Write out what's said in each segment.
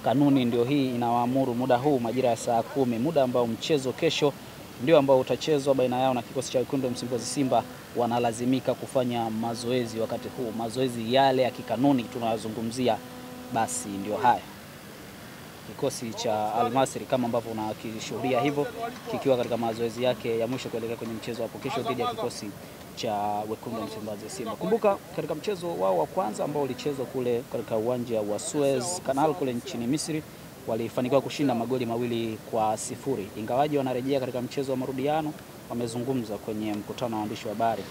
kanuni ndio hii inawaamuru muda huu majira ya saa 10, muda ambao mchezo kesho ndio ambao utachezwa baina yao na kikosi cha Wekundu wa Msimbazi Simba, wanalazimika kufanya mazoezi wakati huu. Mazoezi yale ya kikanuni tunayozungumzia basi ndio haya. Kikosi cha Al-Masry kama ambavyo unakishuhudia hivyo kikiwa katika mazoezi yake ya mwisho kuelekea kwenye mchezo hapo kesho dhidi ya kikosi cha Wekundu wa Msimbazi Simba. Kumbuka katika mchezo wao wa kwanza ambao ulichezwa kule katika uwanja wa Suez Canal kule nchini Misri, walifanikiwa kushinda magoli 2-0. Ingawaji wanarejea katika mchezo wa marudiano, wamezungumza kwenye mkutano wa waandishi wa habari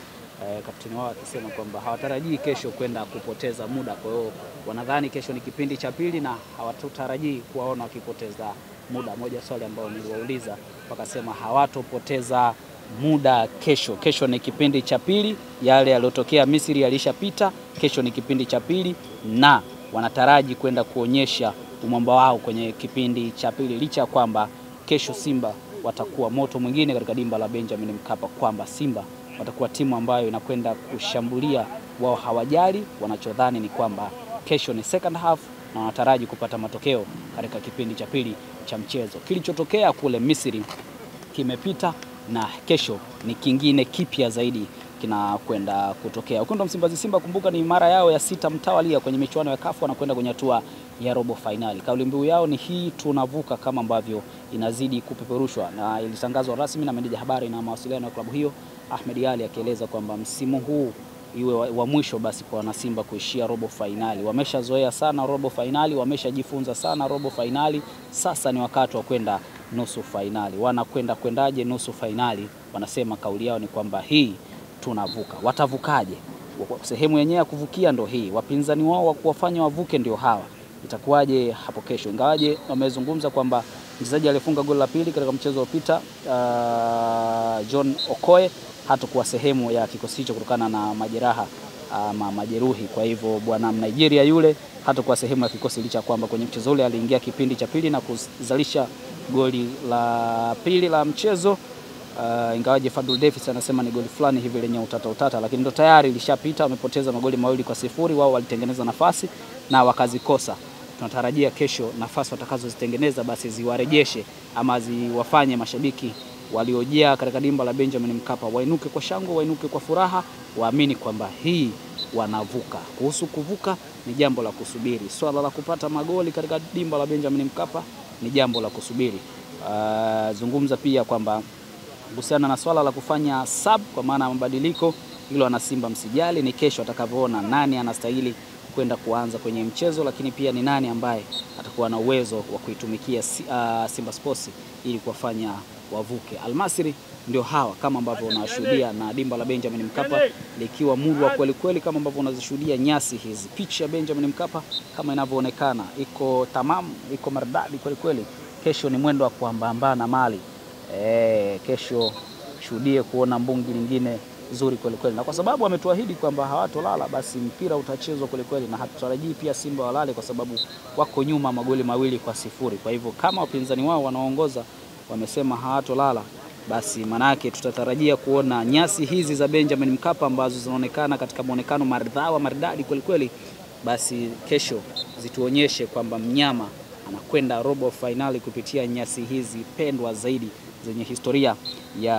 kapteni wao akisema kwamba hawatarajii kesho kwenda kupoteza muda. Kwa hiyo wanadhani kesho ni kipindi cha pili na hawatutarajii kuwaona wakipoteza muda. Moja swali ambao niliwauliza, wakasema hawatopoteza muda kesho. Kesho ni kipindi cha pili, yale yaliyotokea Misri yalishapita. Kesho ni kipindi cha pili na wanataraji kwenda kuonyesha umwamba wao kwenye kipindi cha pili, licha kwamba kesho Simba watakuwa moto mwingine katika dimba la Benjamin Mkapa, kwamba Simba watakuwa timu ambayo inakwenda kushambulia. Wao hawajali, wanachodhani ni kwamba kesho ni second half na wanataraji kupata matokeo katika kipindi cha pili cha mchezo. Kilichotokea kule Misri kimepita na kesho ni kingine kipya zaidi kinakwenda kutokea. Wekundu wa Msimbazi Simba, kumbuka, ni mara yao ya 6 mtawalia kwenye michuano ya CAF, wanakwenda kwenye hatua ya robo finali. Kauli mbiu yao ni hii, tunavuka, kama ambavyo inazidi kupeperushwa na ilitangazwa rasmi na meneja habari na mawasiliano ya klabu hiyo Ahmed Ali, akieleza kwamba msimu huu iwe wa mwisho basi kwa wana Simba kuishia robo finali. Wameshazoea sana robo finali, wameshajifunza sana robo finali, sasa ni wakati wa kwenda nusu finali. Kwendaje nusu finali? Wanasema kauli yao ni kwamba hii tunavuka. Watavukaje? Sehemu yenyewe ya kuvukia ndo hii. Wapinzani wao wa kuwafanya wavuke ndio hawa. Itakuwaje hapo kesho? Ingawaje wamezungumza kwamba mchezaji aliyefunga goli la pili katika mchezo uliopita John Okoye hatakuwa sehemu ya kikosi hicho kutokana na majeraha majeruhi. Kwa hivyo bwana Nigeria yule hatakuwa sehemu ya kikosi, licha kwamba kwenye mchezo ule aliingia kipindi cha pili na kuzalisha goli la pili la mchezo. Ingawaje Fadul Davis anasema ni goli fulani hivi lenye utata, lakini ndo tayari ilishapita. Wamepoteza magoli 2-0. Wao walitengeneza nafasi na wakazikosa. Tunatarajia kesho nafasi watakazozitengeneza basi ziwarejeshe ama ziwafanye mashabiki waliojia katika dimba la Benjamin Mkapa wainuke kwa shangwe, wainuke kwa furaha, waamini kwamba hii wanavuka. Kuhusu kuvuka ni jambo la kusubiri. Swala la kupata magoli katika dimba la Benjamin Mkapa ni jambo la kusubiri. Zungumza pia kwamba kuhusiana na swala la kufanya sub kwa maana mabadiliko, hilo wana Simba msijali, ni kesho atakavyoona nani anastahili kwenda kuanza kwenye mchezo, lakini pia ni nani ambaye atakuwa na uwezo wa kuitumikia Simba Sports ili kuwafanya wavuke. Al-Masry ndio hawa kama ambavyo unashuhudia, na dimba la Benjamin Mkapa likiwa murwa kweli kweli kama ambavyo unazishuhudia nyasi hizi. Pitch ya Benjamin Mkapa kama inavyoonekana iko tamam, iko maridadi kweli kweli. Kesho ni mwendo wa kuambana mali. Kesho shuhudie kuona mbungi lingine zuri kweli kweli, na kwa sababu wametuahidi kwamba hawatolala, basi mpira utachezwa kweli kweli, na hatutarajii pia Simba walale kwa sababu wako nyuma magoli 2-0. Kwa hivyo kama wapinzani wao wanaongoza wamesema hawatolala, basi manake tutatarajia kuona nyasi hizi za Benjamin Mkapa ambazo zinaonekana katika muonekano maridadi kweli kweli, basi kesho zituonyeshe kwamba mnyama anakwenda robo finali kupitia nyasi hizi pendwa zaidi zenye historia ya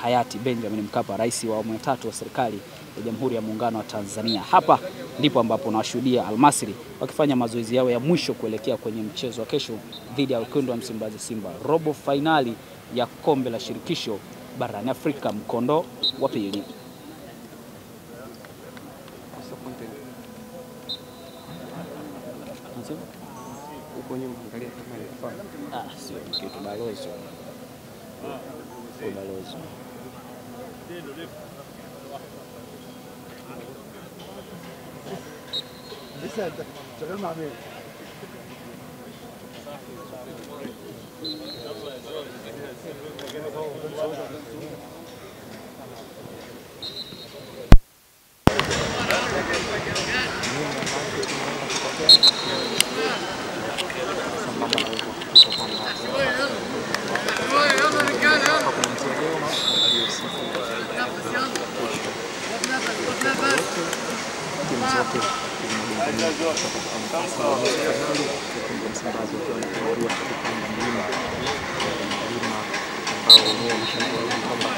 hayati Benjamin Mkapa, rais wa awamu ya 3 wa serikali ya Jamhuri ya Muungano wa Tanzania. Hapa ndipo ambapo tunashuhudia Al-Masry wakifanya mazoezi yao ya mwisho kuelekea kwenye mchezo wa kesho dhidi ya Wekundu wa Msimbazi Simba, robo finali ya kombe la shirikisho barani Afrika, mkondo wa pili. Sio kitu balozi. Balozi. zote Msimbazi wakiwa wanatembea katika mlima ambao wenyewe wanashangilia kwamba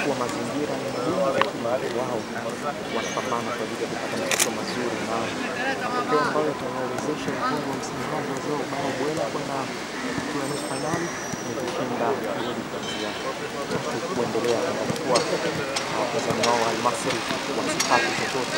kwa mazingira ni magumu, lakini wao wanapambana kwa ajili ya kupata matokeo mazuri na matokeo ambayo tunawezesha ufungo Msimbazi wazao bao bwela kwenda hatua ya nusu fainali ni kushinda goli kuanzia kuendelea kwa wapinzani wao Al Masry wasipate chochote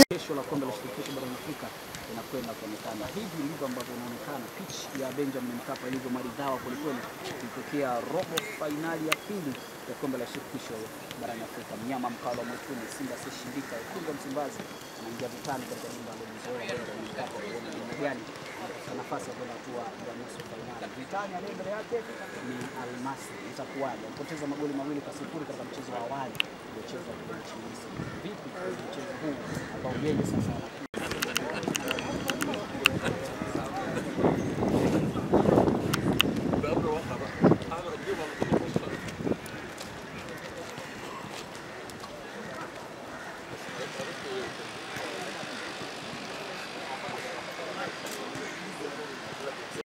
Kesho la kombe la shirikisho barani Afrika inakwenda kuonekana. Hivi ndivyo ambavyo inaonekana pitch ya Benjamin Mkapa ilivyo maridhawa kwelikweli kutokea robo finali ya pili ya kombe la shirikisho barani Afrika. Mnyama mkali wa mwituni Simba sishindika, Wekundu wa Msimbazi anaingia vitani katika jumba la mzoea Benjamin Mkapa kuona ni gani kwa nafasi ya kwenda hatua ya nusu finali. Vitani aliye mbele yake ni Al Masry. Itakuwaje? Alipoteza magoli 2-0 katika mchezo wa awali uliochezwa kule nchini Misri. Vipi mchezo huu ambao yeye sasa